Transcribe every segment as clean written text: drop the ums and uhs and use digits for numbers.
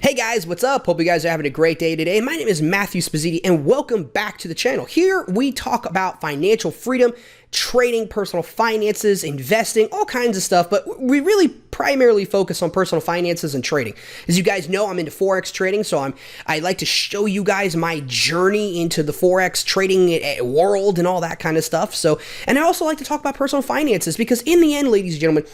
Hey guys, what's up? Hope you guys are having a great day today. My name is Matthew Spazziti and welcome back to the channel. Here we talk about financial freedom, trading, personal finances, investing, all kinds of stuff, but we really primarily focus on personal finances and trading. As you guys know, I'm into Forex trading, so I like to show you guys my journey into the Forex trading world and all that kind of stuff. And I also like to talk about personal finances because in the end, ladies and gentlemen,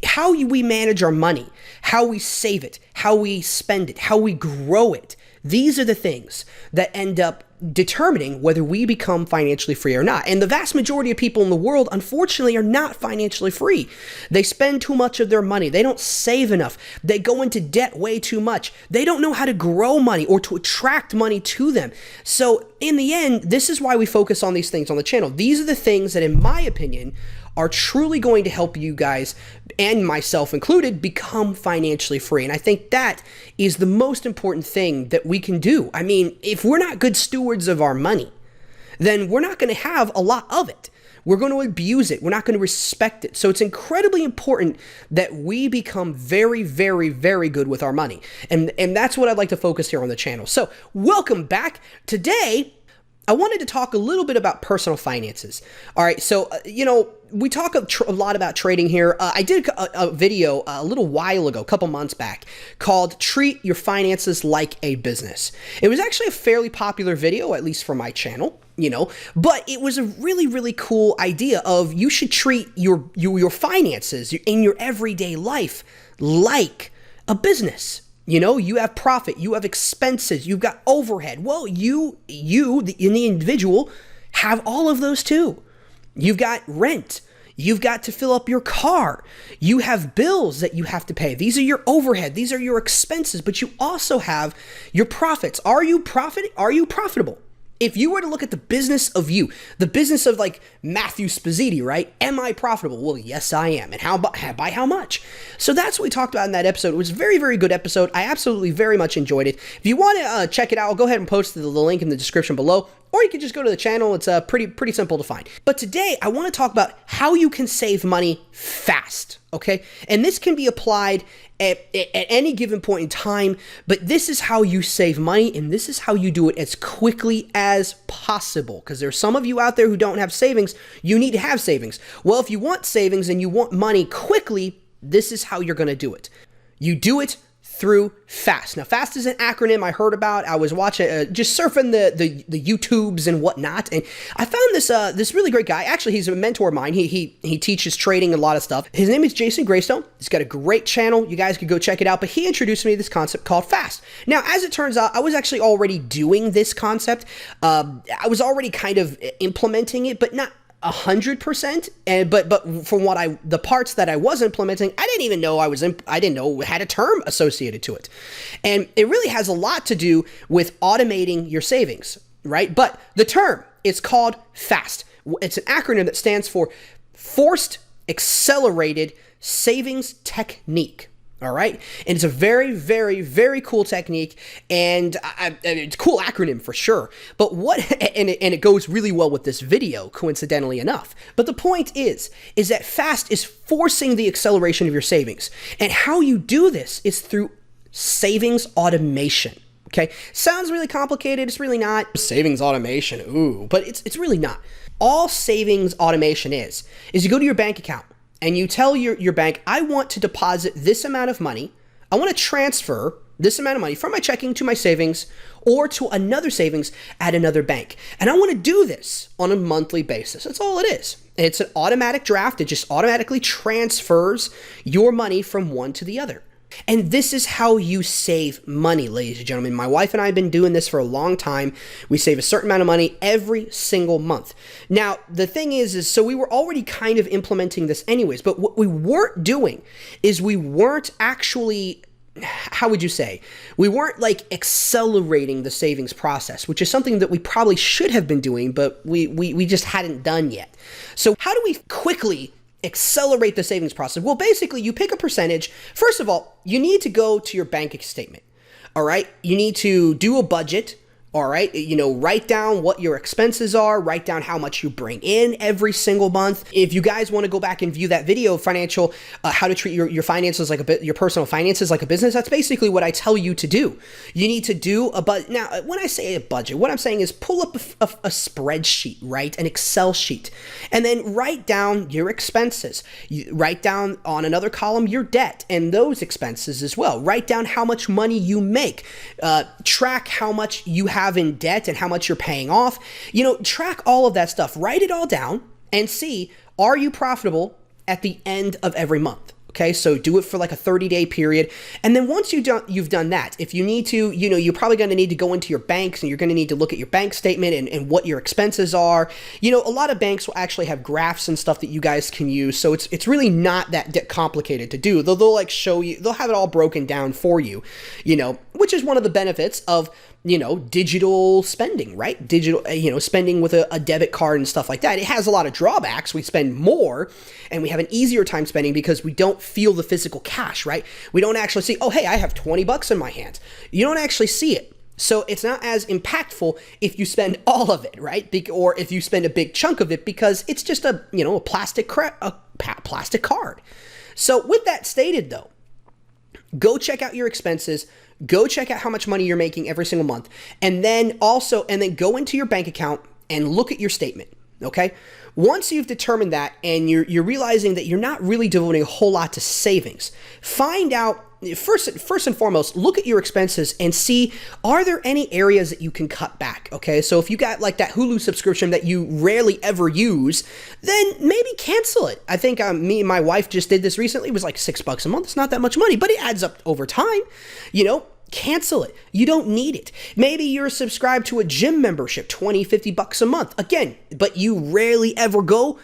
how we manage our money, how we save it, how we spend it, how we grow it, these are the things that end up determining whether we become financially free or not. And the vast majority of people in the world, unfortunately, are not financially free. They spend too much of their money. They don't save enough. They go into debt way too much. They don't know how to grow money or to attract money to them. So in the end, this is why we focus on these things on the channel. These are the things that, in my opinion, are truly going to help you guys, and myself included, become financially free. And I think that is the most important thing that we can do. I mean, if we're not good stewards of our money, then we're not going to have a lot of it. We're going to abuse it. We're not going to respect it. So it's incredibly important that we become very, very, very good with our money. And that's what I'd like to focus here on the channel. So welcome back. Today, I wanted to talk a little bit about personal finances. All right, so, we talk a lot about trading here. I did a video a little while ago, a couple months back, called Treat Your Finances Like a Business. It was actually a fairly popular video, at least for my channel, but it was a really, really cool idea of you should treat your finances in your everyday life like a business. You have profit, you have expenses, you've got overhead. Well, the individual, have all of those too. You've got rent. You've got to fill up your car. You have bills that you have to pay. These are your overhead. These are your expenses, but you also have your profits. Are you profitable? If you were to look at the business of you, the business of like Matthew Spazziti, right? Am I profitable? Well, yes, I am. And by how much? So that's what we talked about in that episode. It was a very, very good episode. I absolutely very much enjoyed it. If you want to check it out, I'll go ahead and post the link in the description below, or you can just go to the channel. It's pretty simple to find. But today I want to talk about how you can save money fast, okay? And this can be applied at any given point in time, but this is how you save money, and this is how you do it as quickly as possible, because there's some of you out there who don't have savings. You need to have savings. Well, if you want savings and you want money quickly, this is how you're going to do it. You do it through FAST. Now, FAST is an acronym I heard about. I was watching, just surfing the YouTubes and whatnot, and I found this really great guy. Actually, he's a mentor of mine. He teaches trading and a lot of stuff. His name is Jason Greystone. He's got a great channel. You guys could go check it out. But he introduced me to this concept called FAST. Now, as it turns out, I was actually already doing this concept. I was already kind of implementing it, but not 100%, but from the parts that I was implementing, I didn't even know I didn't know it had a term associated to it. And it really has a lot to do with automating your savings, right? But the term is called FAST. It's an acronym that stands for Forced Accelerated Savings Technique. All right. And it's a very, very, very cool technique, and it's a cool acronym for sure. But and it goes really well with this video, coincidentally enough. But the point is that FAST is forcing the acceleration of your savings. And how you do this is through savings automation. Okay. Sounds really complicated. It's really not. Savings automation. Ooh, but it's really not. All savings automation is you go to your bank account, and you tell your bank, I want to deposit this amount of money. I want to transfer this amount of money from my checking to my savings or to another savings at another bank. And I want to do this on a monthly basis. That's all it is. It's an automatic draft. It just automatically transfers your money from one to the other. And this is how you save money, ladies and gentlemen. My wife and I have been doing this for a long time. We save a certain amount of money every single month. Now, the thing is so we were already kind of implementing this anyways, but what we weren't doing is we weren't actually, how would you say? We weren't like accelerating the savings process, which is something that we probably should have been doing, but we just hadn't done yet. So how do we quickly accelerate the savings process? Well, basically, you pick a percentage. First of all, you need to go to your bank statement. All right. You need to do a budget All right. Write down what your expenses are, write down how much you bring in every single month. If you guys want to go back and view that video, how to treat your finances your personal finances like a business, that's basically what I tell you to do. You need to do a budget. Now, when I say a budget, what I'm saying is pull up a spreadsheet, right? An Excel sheet, and then write down your expenses. You write down on another column your debt and those expenses as well. Write down how much money you make. Track how much you have in debt and how much you're paying off. Track all of that stuff. Write it all down and see, are you profitable at the end of every month? Okay, so do it for like a 30-day period. And then once you've done that, if you need to, you're probably going to need to go into your banks and you're going to need to look at your bank statement and what your expenses are. A lot of banks will actually have graphs and stuff that you guys can use. So it's really not that complicated to do. They'll like show you, they'll have it all broken down for you, which is one of the benefits of digital spending, right? Digital, spending with a debit card and stuff like that. It has a lot of drawbacks. We spend more and we have an easier time spending because we don't feel the physical cash, right? We don't actually see, oh, hey, I have 20 bucks in my hands. You don't actually see it. So it's not as impactful if you spend all of it, right? Or if you spend a big chunk of it because it's just a plastic card. So with that stated though, go check out your expenses. Go check out how much money you're making every single month. And then go into your bank account and look at your statement. Okay. Once you've determined that and you're realizing that you're not really devoting a whole lot to savings, find out first and foremost, look at your expenses and see, are there any areas that you can cut back? Okay. So if you got like that Hulu subscription that you rarely ever use, then maybe cancel it. I think me and my wife just did this recently. It was like $6 a month. It's not that much money, but it adds up over time, cancel it. You don't need it. Maybe you're subscribed to a gym membership, $20-$50 a month. Again, but you rarely ever go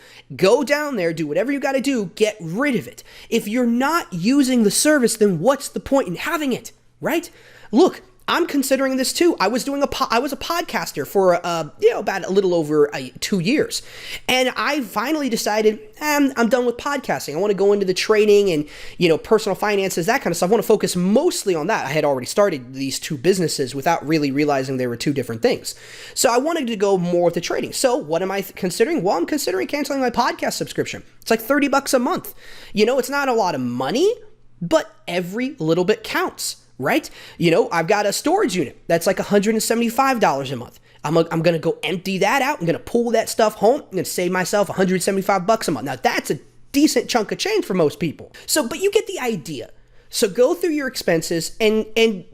down there, do whatever you got to do, get rid of it. If you're not using the service, then what's the point in having it, right? Look, I'm considering this too. I was a podcaster for about a little over 2 years, and I finally decided I'm done with podcasting. I want to go into the trading and personal finances, that kind of stuff. I want to focus mostly on that. I had already started these two businesses without really realizing they were two different things. So I wanted to go more with the trading. So what am I considering? Well, I'm considering canceling my podcast subscription. It's like $30 a month. It's not a lot of money, but every little bit counts. Right? I've got a storage unit that's like $175 a month. I'm going to go empty that out. I'm going to pull that stuff home. I'm going to save myself $175 a month. Now that's a decent chunk of change for most people. So, but you get the idea. So go through your expenses and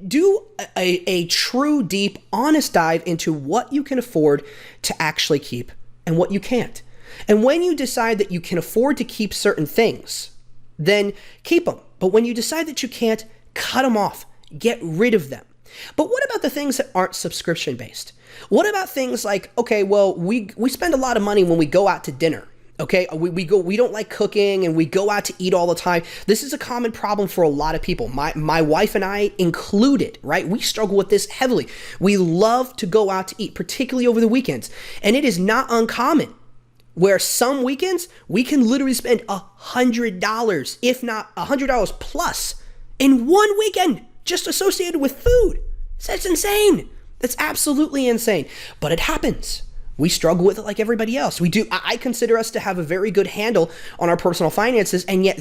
do a true, deep, honest dive into what you can afford to actually keep and what you can't. And when you decide that you can afford to keep certain things, then keep them. But when you decide that you can't, cut them off. Get rid of them. But what about the things that aren't subscription based? What about things like, okay, well, we spend a lot of money when we go out to dinner. Okay, we don't like cooking and we go out to eat all the time. This is a common problem for a lot of people. My wife and I included, right? We struggle with this heavily. We love to go out to eat, particularly over the weekends. And it is not uncommon where some weekends we can literally spend $100, if not $100 plus in one weekend just associated with food. That's insane. That's absolutely insane. But it happens. We struggle with it like everybody else. We do. I consider us to have a very good handle on our personal finances, and yet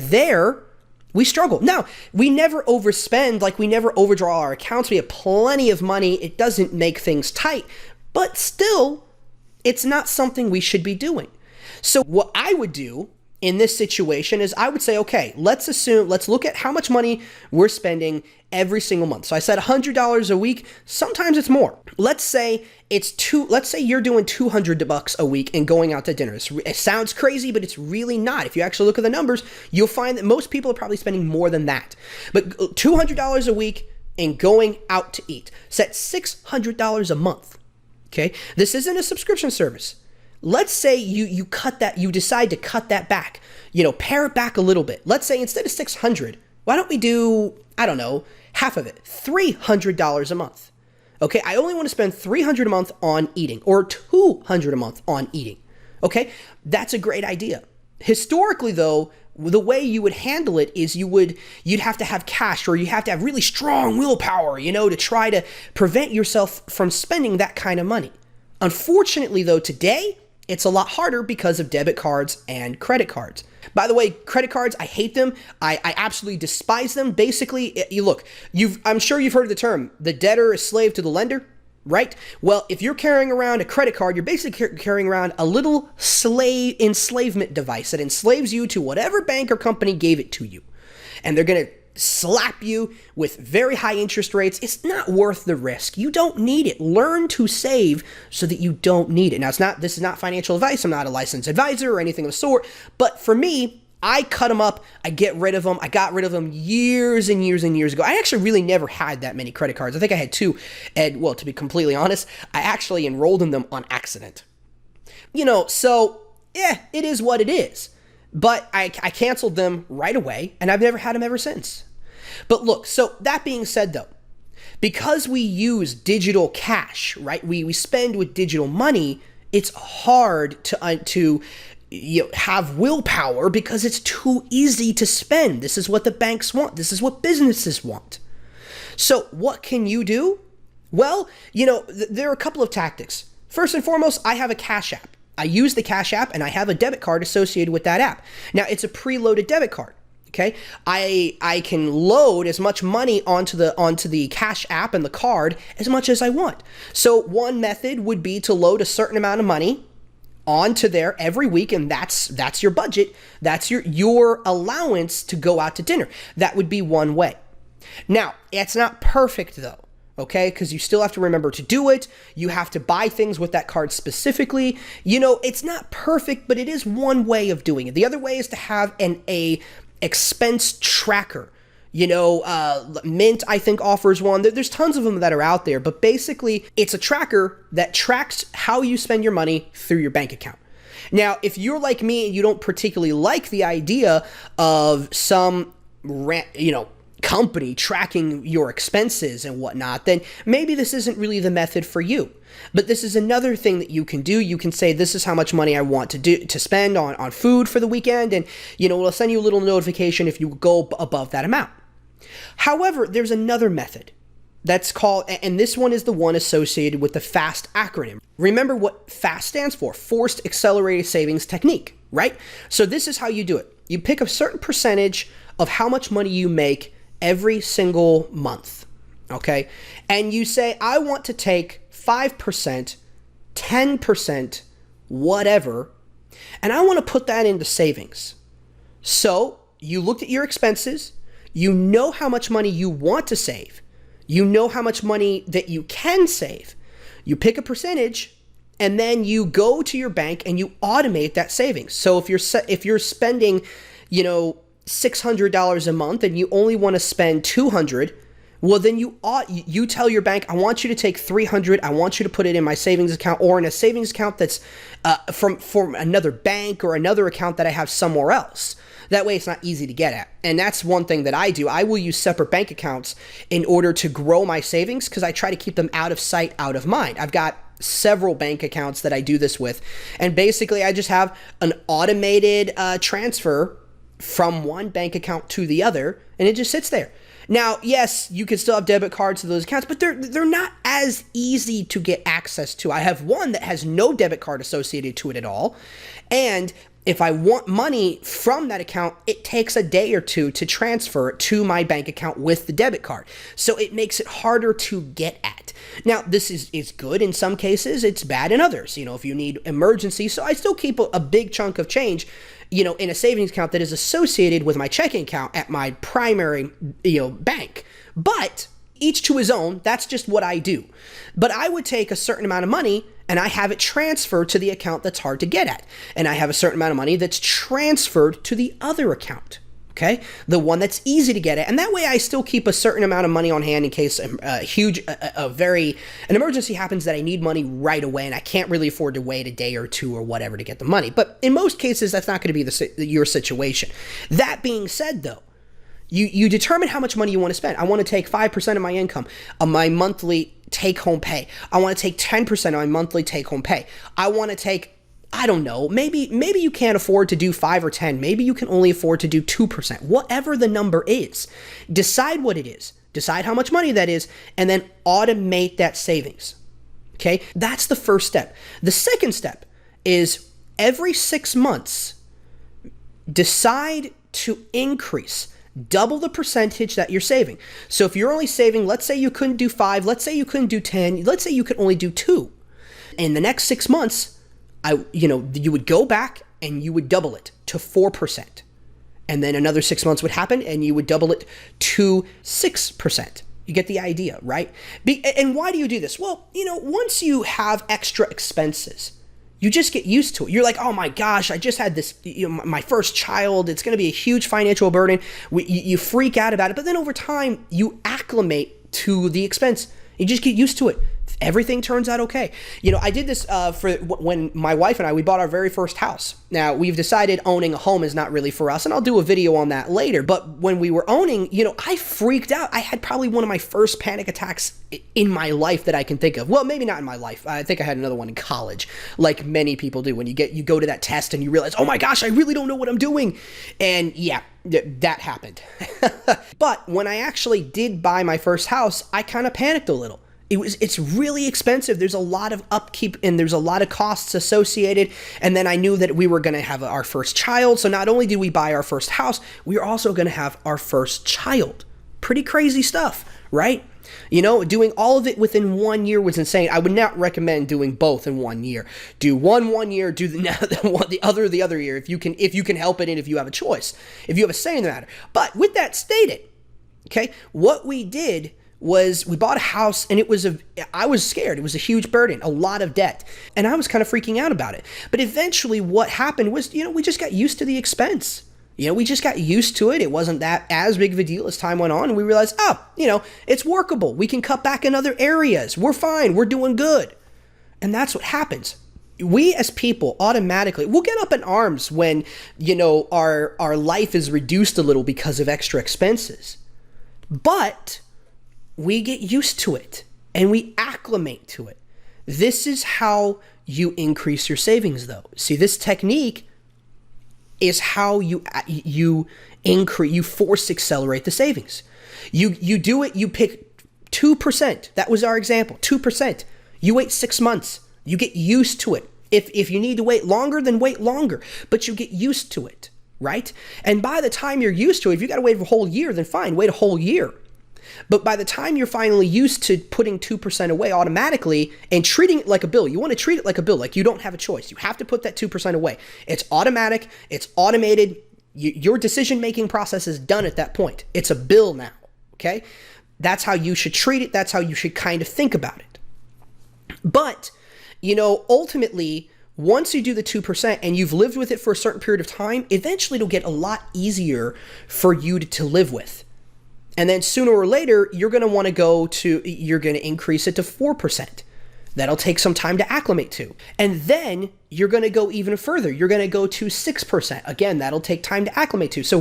we struggle. Now, we never overspend, like we never overdraw our accounts. We have plenty of money. It doesn't make things tight, but still, it's not something we should be doing. So what I would do in this situation is I would say, okay, let's look at how much money we're spending every single month. So I said $100 a week. Sometimes it's more. Let's say you're doing $200 a week and going out to dinner. It sounds crazy, but it's really not. If you actually look at the numbers, you'll find that most people are probably spending more than that. But $200 a week and going out to eat. Set $600 a month. Okay. This isn't a subscription service. Let's say you decide to cut that back, pare it back a little bit. Let's say instead of $600, why don't we do, half of it, $300 a month. Okay, I only want to spend $300 a month on eating or $200 a month on eating. Okay, that's a great idea. Historically though, the way you would handle it is you'd have to have cash, or you have to have really strong willpower, to try to prevent yourself from spending that kind of money. Unfortunately, though, today, it's a lot harder because of debit cards and credit cards. By the way, credit cards, I hate them. I absolutely despise them. Basically, I'm sure you've heard of the term, the debtor is slave to the lender, right? Well, if you're carrying around a credit card, you're basically carrying around a little enslavement device that enslaves you to whatever bank or company gave it to you. And they're going to slap you with very high interest rates. It's not worth the risk. You don't need it. Learn to save so that you don't need it. Now, this is not financial advice. I'm not a licensed advisor or anything of the sort. But for me, I cut them up. I get rid of them. I got rid of them years and years and years ago. I actually really never had that many credit cards. I think I had 2. And, well, to be completely honest, I actually enrolled in them on accident. So, it is what it is. But I canceled them right away, and I've never had them ever since. But look, so that being said, though, because we use digital cash, right? We spend with digital money. It's hard to have willpower because it's too easy to spend. This is what the banks want. This is what businesses want. So what can you do? Well, there are a couple of tactics. First and foremost, I have a Cash App. I use the Cash App, and I have a debit card associated with that app. Now, it's a preloaded debit card. Okay, I can load as much money onto the Cash App and the card as much as I want. So one method would be to load a certain amount of money onto there every week, and that's your budget. That's your allowance to go out to dinner. That would be one way. Now, it's not perfect though. Okay, because you still have to remember to do it. You have to buy things with that card specifically. It's not perfect, but it is one way of doing it. The other way is to have a expense tracker. Mint, I think, offers one. There's tons of them that are out there, but basically it's a tracker that tracks how you spend your money through your bank account. Now, if you're like me and you don't particularly like the idea of some company tracking your expenses and whatnot, then maybe this isn't really the method for you. But this is another thing that you can do. You can say, this is how much money I want to spend on food for the weekend, and we'll send you a little notification if you go above that amount. However, there's another method that's called, and this one is the one associated with the FAST acronym. Remember what FAST stands for: Forced Accelerated Savings Technique, right? So this is how you do it. You pick a certain percentage of how much money you make every single month, okay? And you say, I want to take 5%, 10%, whatever, and I want to put that into savings. So you looked at your expenses, you know how much money you want to save, you know how much money that you can save, you pick a percentage, and then you go to your bank and you automate that savings. So if you're spending, $600 a month and you only want to spend $200, well, then you tell your bank, I want you to take $300. I want you to put it in my savings account, or in a savings account that's from another bank or another account that I have somewhere else. That way it's not easy to get at. And that's one thing that I do. I will use separate bank accounts in order to grow my savings, because I try to keep them out of sight, out of mind. I've got several bank accounts that I do this with. And basically I just have an automated transfer from one bank account to the other, and it just sits there. Now, yes, you can still have debit cards to those accounts, but they're not as easy to get access to. I have one that has no debit card associated to it at all, and if I want money from that account, it takes a day or two to transfer it to my bank account with the debit card. So it makes it harder to get at. Now, this is good in some cases, it's bad in others, if you need emergency. So I still keep a big chunk of change, in a savings account that is associated with my checking account at my primary, bank. But each to his own, that's just what I do. But I would take a certain amount of money and I have it transferred to the account that's hard to get at. And I have a certain amount of money that's transferred to the other account. Okay, the one that's easy to get at. And that way I still keep a certain amount of money on hand in case an emergency happens that I need money right away and I can't really afford to wait a day or two or whatever to get the money. But in most cases, that's not going to be your situation. That being said, though, you determine how much money you want to spend. I want to take 5% of my income of my monthly take-home pay. I want to take 10% of my monthly take-home pay. I want to take I don't know, maybe you can't afford to do 5 or 10. Maybe you can only afford to do 2%. Whatever the number is, decide what it is. Decide how much money that is, and then automate that savings. Okay? That's the first step. The second step is every 6 months, decide to increase, double the percentage that you're saving. So if you're only saving, let's say you couldn't do 5, let's say you couldn't do 10, let's say you could only do 2. In the next 6 months, you would go back and you would double it to 4%. And then another 6 months would happen and you would double it to 6%. You get the idea, right? And why do you do this? Well, once you have extra expenses, you just get used to it. You're like, oh my gosh, I just had this, my first child. It's going to be a huge financial burden. You freak out about it. But then over time, you acclimate to the expense. You just get used to it. Everything turns out okay. I did this for when my wife and we bought our very first house. Now, we've decided owning a home is not really for us, and I'll do a video on that later. But when we were owning, I freaked out. I had probably one of my first panic attacks in my life that I can think of. Well, maybe not in my life. I think I had another one in college, like many people do when you go to that test and you realize, oh my gosh, I really don't know what I'm doing. And yeah, that happened. But when I actually did buy my first house, I kind of panicked a little. It's really expensive. There's a lot of upkeep and there's a lot of costs associated. And then I knew that we were going to have our first child. So not only did we buy our first house, we were also going to have our first child. Pretty crazy stuff, right? Doing all of it within 1 year was insane. I would not recommend doing both in 1 year. Do one year, do the other year if you can help it and if you have a choice, if you have a say in the matter. But with that stated, okay, what we did was we bought a house and I was scared. It was a huge burden, a lot of debt. And I was kind of freaking out about it. But eventually what happened was, we just got used to the expense. We just got used to it. It wasn't that as big of a deal as time went on. And we realized, it's workable. We can cut back in other areas. We're fine. We're doing good. And that's what happens. We as people automatically, we'll get up in arms when, our life is reduced a little because of extra expenses. But we get used to it and we acclimate to it. This is how you increase your savings though. See, this technique is how you force accelerate the savings. You do it, you pick 2%. That was our example, 2%. You wait 6 months. You get used to it. If you need to wait longer, then wait longer, but you get used to it, right? And by the time you're used to it, if you got to wait for a whole year, then fine, wait a whole year. But by the time you're finally used to putting 2% away automatically and treating it like a bill, you want to treat it like a bill, like you don't have a choice. You have to put that 2% away. It's automatic. It's automated. Your decision-making process is done at that point. It's a bill now, okay? That's how you should treat it. That's how you should kind of think about it. But, ultimately, once you do the 2% and you've lived with it for a certain period of time, eventually it'll get a lot easier for you to live with. And then sooner or later, you're going to increase it to 4%. That'll take some time to acclimate to. And then you're going to go even further. You're going to go to 6%. Again, that'll take time to acclimate to. So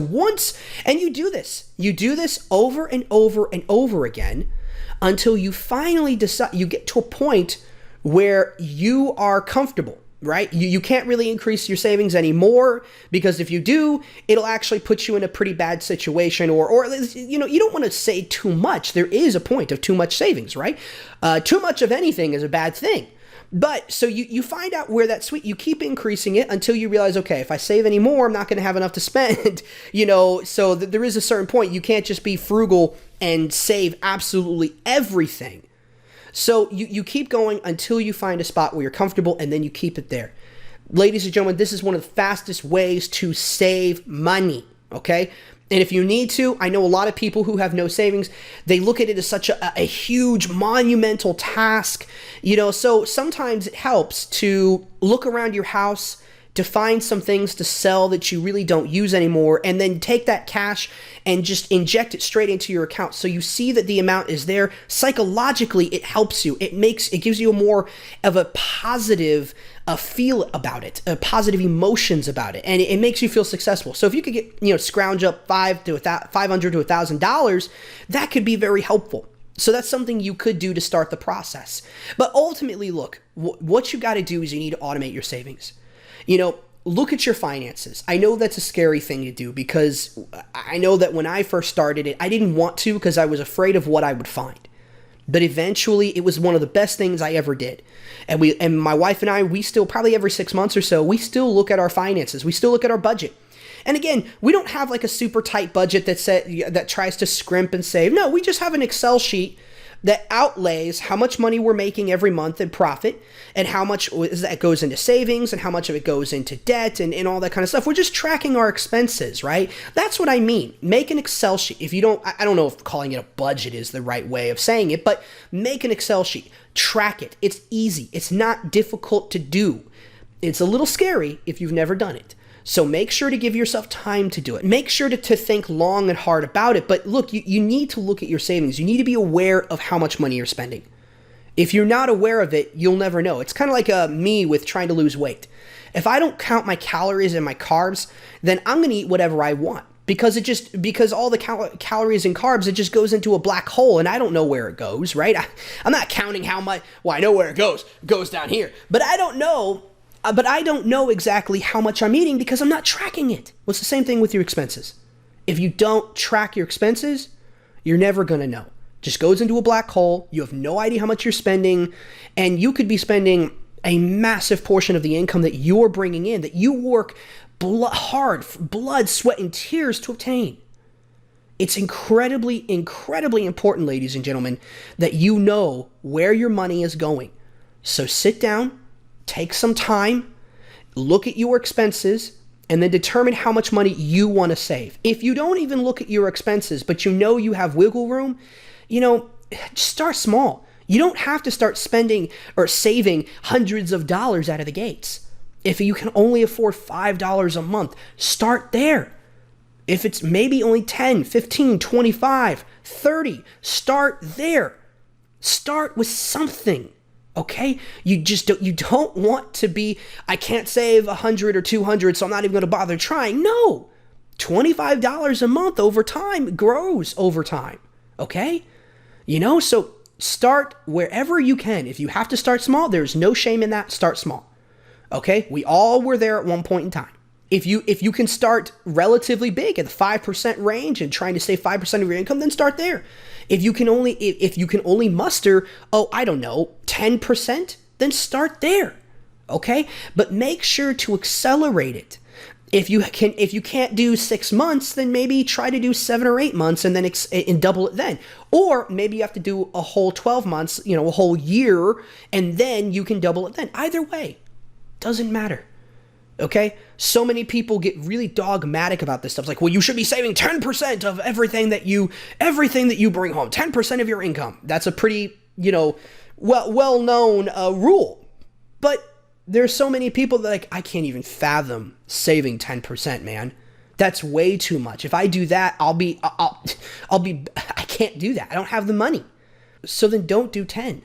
you do this over and over and over again until you finally decide, you get to a point where you are comfortable. Right? You can't really increase your savings anymore because if you do, it'll actually put you in a pretty bad situation or you don't want to say too much. There is a point of too much savings, right? Too much of anything is a bad thing. But so you find out where that's sweet. You keep increasing it until you realize, okay, if I save any more, I'm not going to have enough to spend, so there is a certain point. You can't just be frugal and save absolutely everything. So you keep going until you find a spot where you're comfortable and then you keep it there. Ladies and gentlemen, this is one of the fastest ways to save money, okay? And if you need to, I know a lot of people who have no savings, they look at it as such a huge monumental task, so sometimes it helps to look around your house to find some things to sell that you really don't use anymore, and then take that cash and just inject it straight into your account. So you see that the amount is there. Psychologically, it helps you. It gives you more of a positive feel about it, positive emotions about it, and it makes you feel successful. So if you could get, scrounge up $500 to $1,000, that could be very helpful. So that's something you could do to start the process. But ultimately, look, what you got to do is you need to automate your savings. Look at your finances. I know that's a scary thing to do because I know that when I first started it, I didn't want to because I was afraid of what I would find. But eventually it was one of the best things I ever did. And my wife and I, we still probably every 6 months or so, we still look at our finances. We still look at our budget. And again, we don't have like a super tight budget that tries to scrimp and save. No, we just have an Excel sheet that outlays how much money we're making every month in profit and how much that goes into savings and how much of it goes into debt and all that kind of stuff. We're just tracking our expenses, right? That's what I mean. Make an Excel sheet. If you don't, I don't know if calling it a budget is the right way of saying it, but make an Excel sheet. Track it. It's easy. It's not difficult to do. It's a little scary if you've never done it. So make sure to give yourself time to do it. Make sure to think long and hard about it. But look, you need to look at your savings. You need to be aware of how much money you're spending. If you're not aware of it, you'll never know. It's kind of like me with trying to lose weight. If I don't count my calories and my carbs, then I'm going to eat whatever I want. Because all the calories and carbs, it just goes into a black hole and I don't know where it goes, right? I'm not counting how much, well, I know where it goes. It goes down here. But I don't know exactly how much I'm eating because I'm not tracking it. Well, it's the same thing with your expenses. If you don't track your expenses, you're never going to know. Just goes into a black hole. You have no idea how much you're spending, and you could be spending a massive portion of the income that you're bringing in, that you work hard, blood, sweat, and tears to obtain. It's incredibly, incredibly important, ladies and gentlemen, that you know where your money is going. So sit down, take some time, look at your expenses, and then determine how much money you want to save. If you don't even look at your expenses, but you know you have wiggle room, start small. You don't have to start spending or saving hundreds of dollars out of the gates. If you can only afford $5 a month, start there. If it's maybe only 10, 15, 25, 30, start there. Start with something. Okay? You don't want to be, I can't save 100 or 200, so I'm not even going to bother trying. No. $25 a month over time grows over time. Okay? So start wherever you can. If you have to start small, there's no shame in that. Start small. Okay? We all were there at one point in time. If you can start relatively big at the 5% range and trying to save 5% of your income, then start there. If you can only muster, 10%, then start there. Okay? But make sure to accelerate it. If you can't do 6 months, then maybe try to do 7 or 8 months and then and double it then. Or maybe you have to do a whole 12 months, a whole year, and then you can double it then. Either way, doesn't matter. Okay? So many people get really dogmatic about this stuff. It's like, well, you should be saving 10% of everything that you bring home, 10% of your income. That's a pretty, well-known rule. But there's so many people that I can't even fathom saving 10%, man. That's way too much. If I do that, I can't do that. I don't have the money. So then don't do 10.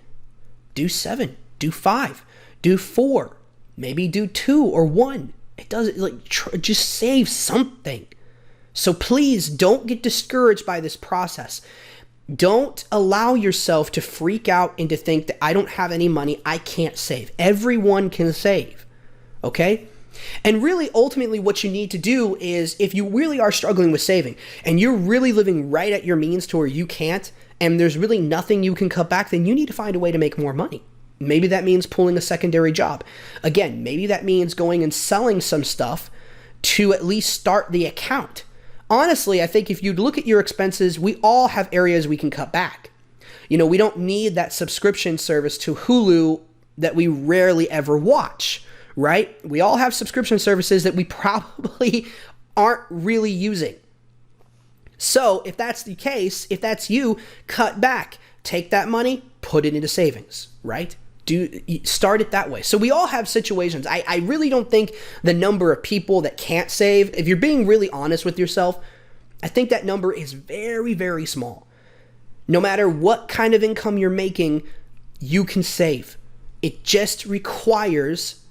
Do 7, do 5, do 4. Maybe do 2 or 1. It doesn't just save something. So please don't get discouraged by this process. Don't allow yourself to freak out and to think that I don't have any money, I can't save. Everyone can save. Okay? And really, ultimately, what you need to do is, if you really are struggling with saving and you're really living right at your means to where you can't, and there's really nothing you can cut back, then you need to find a way to make more money. Maybe that means pulling a secondary job. Again, maybe that means going and selling some stuff to at least start the account. Honestly, I think if you look at your expenses, we all have areas we can cut back. We don't need that subscription service to Hulu that we rarely ever watch, right? We all have subscription services that we probably aren't really using. So if that's the case, if that's you, cut back. Take that money, put it into savings, right? Start it that way. So we all have situations. I really don't think the number of people that can't save, if you're being really honest with yourself, I think that number is very, very small. No matter what kind of income you're making, you can save. It just requires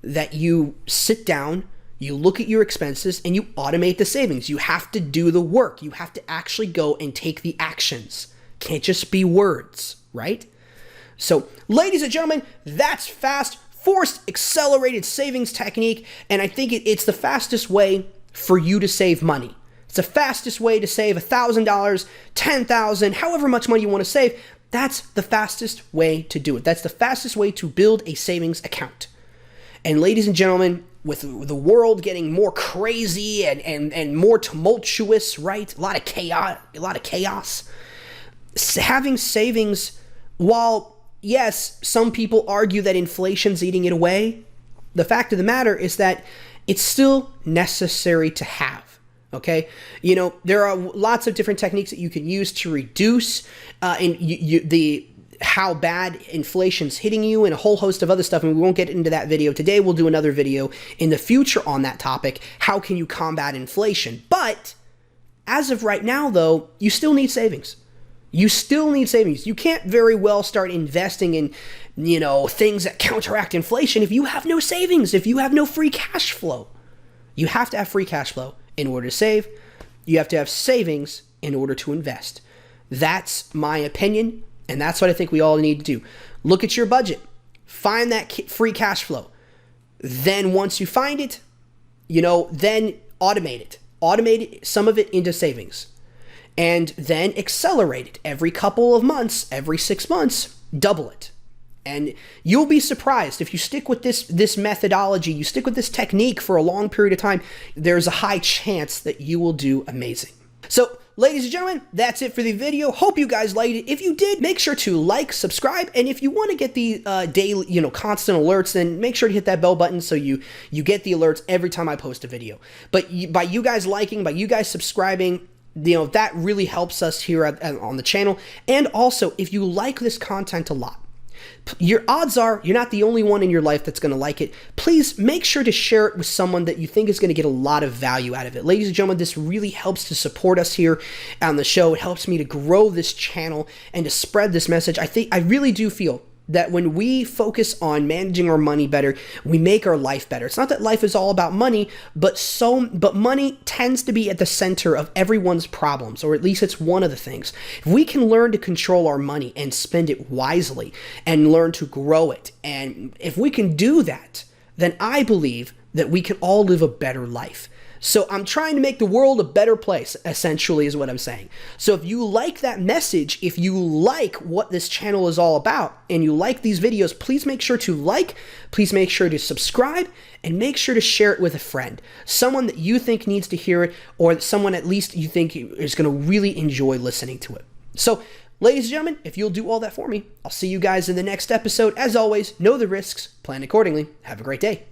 that you sit down, you look at your expenses, and you automate the savings. You have to do the work. You have to actually go and take the actions. Can't just be words, right? So, ladies and gentlemen, that's fast forced accelerated savings technique, and I think it's the fastest way for you to save money. It's the fastest way to save $1,000, $10,000, however much money you want to save. That's the fastest way to do it. That's the fastest way to build a savings account. And ladies and gentlemen, with the world getting more crazy and more tumultuous, right? A lot of chaos. Having savings, while yes, some people argue that inflation's eating it away, the fact of the matter is that it's still necessary to have. Okay, there are lots of different techniques that you can use to reduce how bad inflation's hitting you, and a whole host of other stuff. And we won't get into that video today. We'll do another video in the future on that topic. How can you combat inflation? But as of right now, though, you still need savings. You still need savings. You can't very well start investing in, things that counteract inflation if you have no savings, if you have no free cash flow. You have to have free cash flow in order to save. You have to have savings in order to invest. That's my opinion, and that's what I think we all need to do. Look at your budget. Find that free cash flow. Then once you find it, then automate it. Automate some of it into savings. And then accelerate it. Every couple of months, every 6 months, double it. And you'll be surprised if you stick with this methodology, you stick with this technique for a long period of time, there's a high chance that you will do amazing. So, ladies and gentlemen, that's it for the video. Hope you guys liked it. If you did, make sure to like, subscribe, and if you want to get the daily, constant alerts, then make sure to hit that bell button so you get the alerts every time I post a video. But by you guys liking, by you guys subscribing, that really helps us here on the channel. And also, if you like this content a lot, your odds are you're not the only one in your life that's going to like it. Please make sure to share it with someone that you think is going to get a lot of value out of it. Ladies and gentlemen, this really helps to support us here on the show. It helps me to grow this channel and to spread this message. I really do feel that when we focus on managing our money better, we make our life better. It's not that life is all about money, but money tends to be at the center of everyone's problems, or at least it's one of the things. If we can learn to control our money and spend it wisely and learn to grow it, and if we can do that, then I believe that we can all live a better life. So I'm trying to make the world a better place, essentially, is what I'm saying. So if you like that message, if you like what this channel is all about, and you like these videos, please make sure to like, please make sure to subscribe, and make sure to share it with a friend. Someone that you think needs to hear it, or someone at least you think is going to really enjoy listening to it. So, ladies and gentlemen, if you'll do all that for me, I'll see you guys in the next episode. As always, know the risks, plan accordingly. Have a great day.